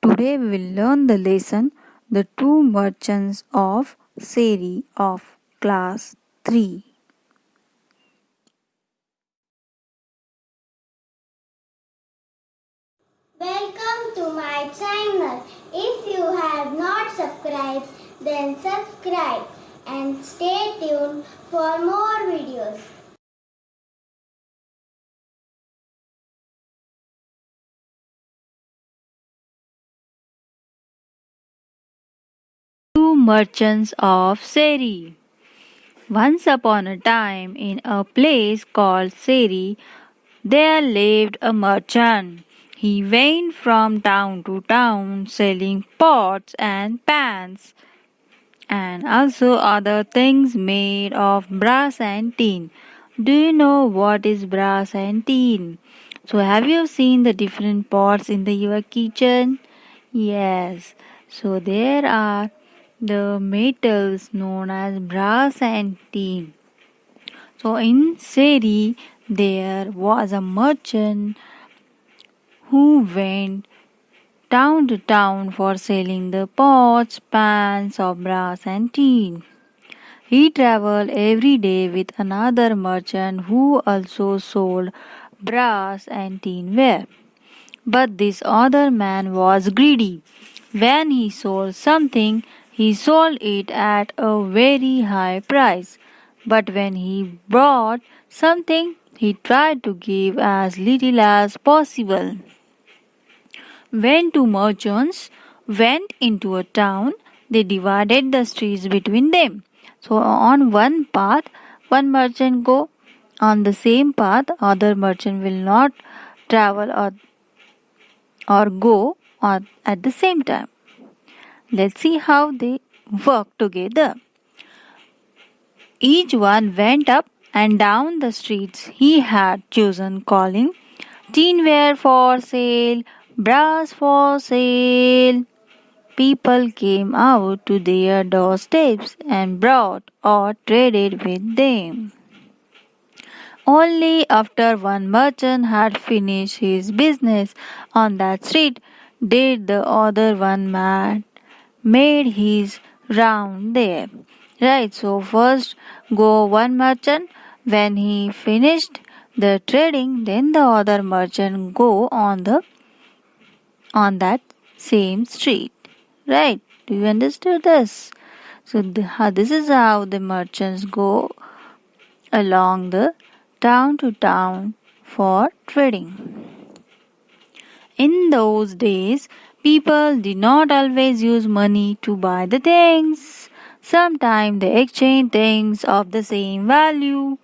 Today we will learn the lesson The Two Merchants of Seri of Class 3. Welcome to my channel. If you have not subscribed, then subscribe and stay tuned for more videos. Two Merchants of Seri. Once upon a time, in a place called Seri, there lived a merchant. He went from town to town selling pots and pans and also other things made of brass and tin. Do you know what is brass and tin? So, have you seen the different pots in your kitchen? Yes. So, there are the metals known as brass and tin. So, in Seri, there was a merchant who went town to town for selling the pots, pans of brass and tin. He traveled every day with another merchant who also sold brass and tinware. But this other man was greedy. When he sold something, he sold it at a very high price. But when he bought something, he tried to give as little as possible. When two merchants went into a town, they divided the streets between them. So on one path, one merchant go. On the same path, other merchant will not travel or go at the same time. Let's see how they work together. Each one went up and down the streets he had chosen, calling tinware for sale, brass for sale. People came out to their doorsteps and brought or traded with them. Only after one merchant had finished his business on that street did the other one man made his round there. Right, so first go one merchant. When he finished the trading, then the other merchant go on that same street. Right? Do you understand this? So this is how the merchants go along the town to town for trading. In those days, people did not always use money to buy the things. Sometimes they exchanged things of the same value.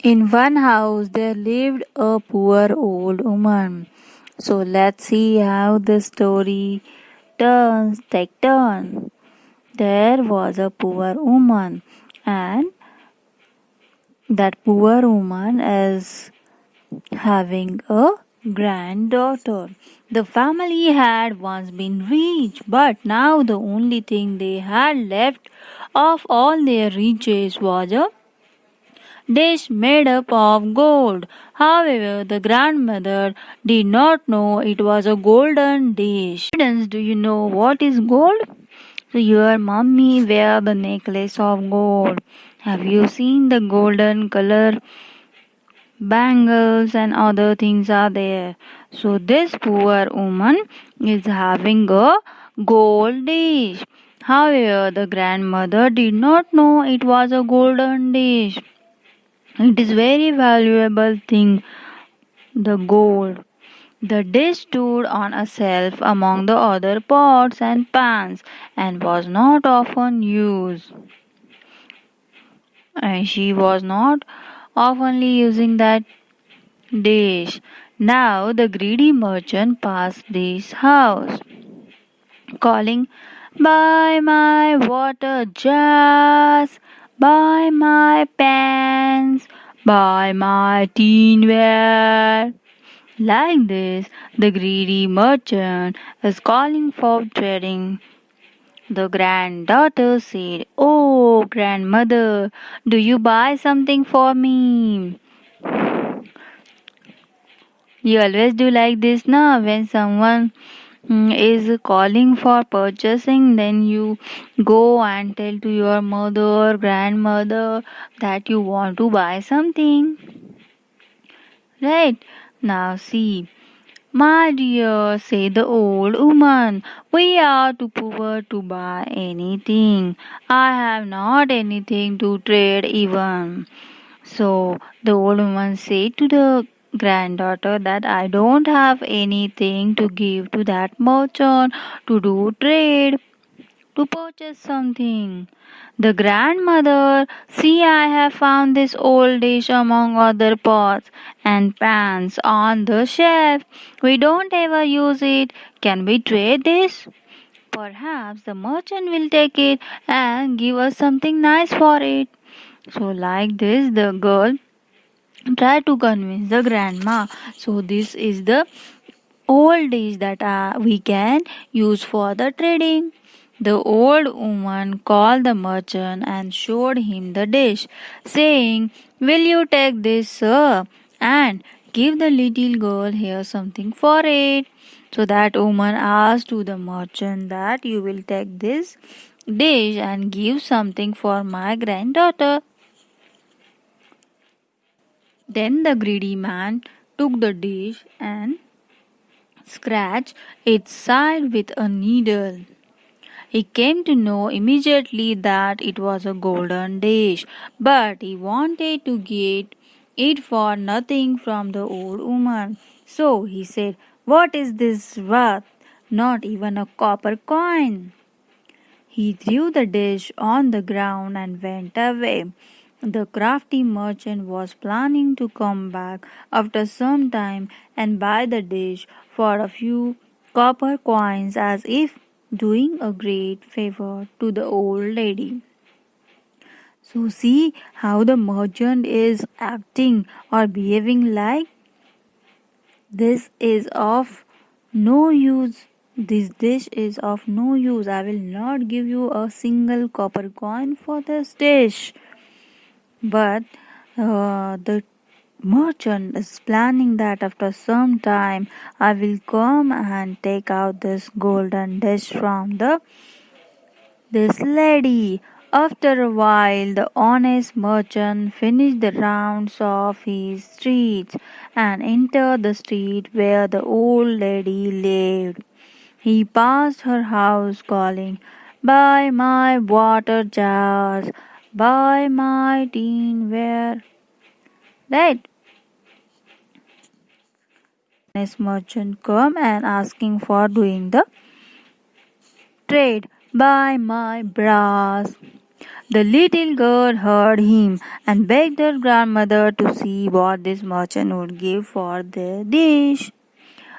In one house, there lived a poor old woman. So let's see how the story take turn. There was a poor woman, and that poor woman is having a granddaughter. The family had once been rich, but now the only thing they had left of all their riches was a dish made up of gold. However, the grandmother did not know it was a golden dish. Students, do you know what is gold? So your mommy wear the necklace of gold. Have you seen the golden color bangles and other things are there? So this poor woman is having a gold dish. However, the grandmother did not know it was a golden dish. It is very valuable thing, the gold. The dish stood on a shelf among the other pots and pans and was not often used. And she was not oftenly using that dish. Now the greedy merchant passed this house, calling, "Buy my water jars, buy my pans, buy my tinware." Like this, the greedy merchant is calling for trading. The granddaughter said, "Oh, grandmother, do you buy something for me?" You always do like this now when someone is calling for purchasing, then you go and tell to your mother or grandmother that you want to buy something. Right? Now see. My dear, said the old woman, we are too poor to buy anything. I have not anything to trade even. So the old woman said to the granddaughter that I don't have anything to give to that merchant to do trade, to purchase something. The grandmother, see, I have found this old dish among other pots and pans on the shelf. We don't ever use it. Can we trade this? Perhaps the merchant will take it and give us something nice for it. So, like this, the girl tried to convince the grandma. So, this is the old dish that we can use for the trading. The old woman called the merchant and showed him the dish, saying, will you take this, sir, and give the little girl here something for it? So that woman asked to the merchant that you will take this dish and give something for my granddaughter. Then the greedy man took the dish and scratched its side with a needle. He came to know immediately that it was a golden dish, but he wanted to get it for nothing from the old woman. So he said, what is this worth? Not even a copper coin. He threw the dish on the ground and went away. The crafty merchant was planning to come back after some time and buy the dish for a few copper coins as if doing a great favor to the old lady. So, see how the merchant is acting or behaving like this is of no use. This dish is of no use. I will not give you a single copper coin for this dish. But the merchant is planning that after some time I will come and take out this golden dish from this lady. After a while, the honest merchant finished the rounds of his streets and entered the street where the old lady lived. He passed her house calling, buy my water jars, buy my tinware. Right? Honest merchant come and asking for doing the trade. Buy my brass. The little girl heard him and begged her grandmother to see what this merchant would give for the dish.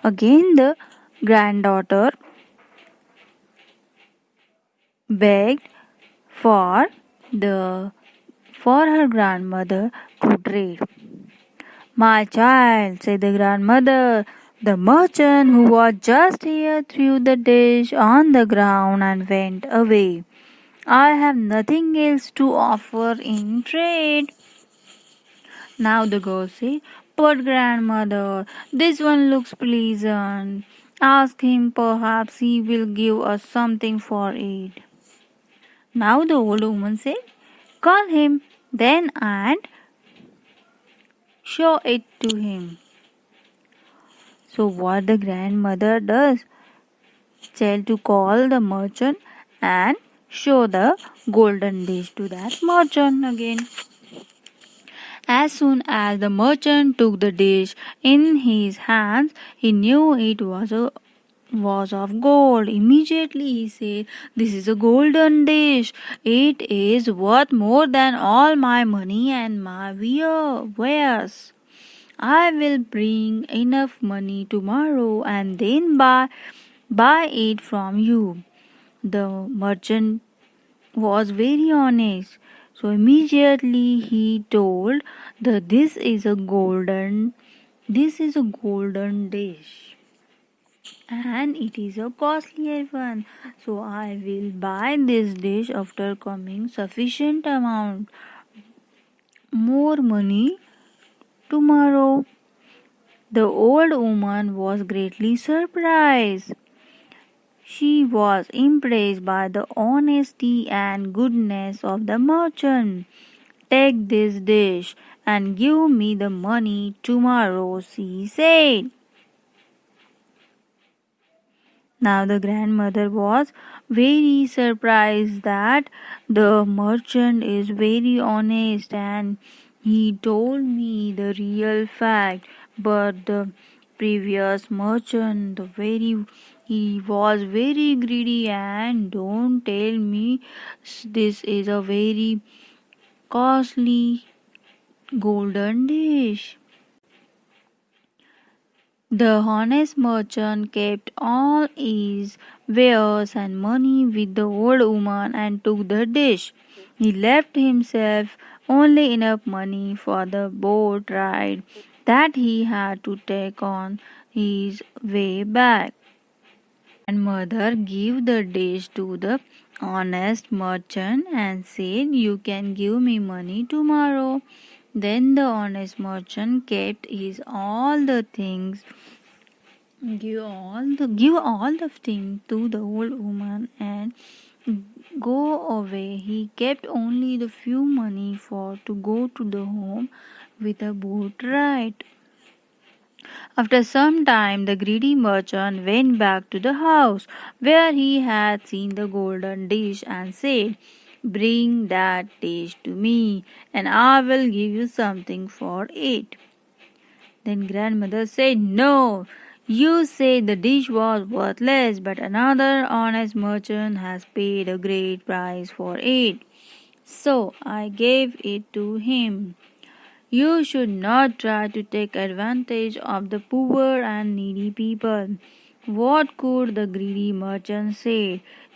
Again, the granddaughter begged for the for her grandmother to trade. My child, said the grandmother, the merchant who was just here threw the dish on the ground and went away. I have nothing else to offer in trade. Now the girl said, but grandmother, this one looks pleasant. Ask him, perhaps he will give us something for it. Now the old woman said, call him then and show it to him. So what the grandmother does? Tell to call the merchant and show the golden dish to that merchant again. As soon as the merchant took the dish in his hands, he knew it was of gold. Immediately he said, this is a golden dish. It is worth more than all my money and my wares. I will bring enough money tomorrow and then buy it from you. The merchant was very honest. So immediately he told that this is a golden dish and it is a costlier one. So I will buy this dish after coming sufficient amount more money tomorrow. The old woman was greatly surprised. She was impressed by the honesty and goodness of the merchant. Take this dish and give me the money tomorrow, she said. Now the grandmother was very surprised that the merchant is very honest and he told me the real fact. But the previous merchant, he was very greedy and don't tell me this is a very costly golden dish. The honest merchant kept all his wares and money with the old woman and took the dish. He left himself only enough money for the boat ride that he had to take on his way back. Grandmother gave the dish to the honest merchant and said, "You can give me money tomorrow." Then the honest merchant kept his all the things give all the things to the old woman and go away. He kept only the few money for to go to the home with a boat ride. After some time the greedy merchant went back to the house where he had seen the golden dish and said, "Bring that dish to me and I will give you something for it." Then grandmother said, "No, you say the dish was worthless, but another honest merchant has paid a great price for it. So I gave it to him. You should not try to take advantage of the poor and needy people." What could the greedy merchant say?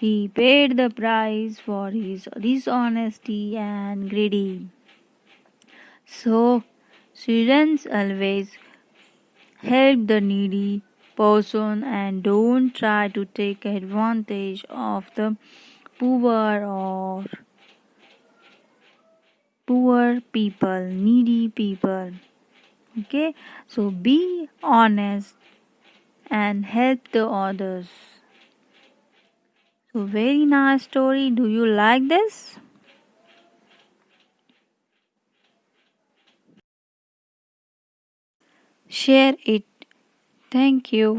He paid the price for his dishonesty and greedy. So, students always help the needy person and don't try to take advantage of the poor or poor people, needy people. Okay, so be honest and help the others. So, very nice story. Do you like this? Share it. Thank you.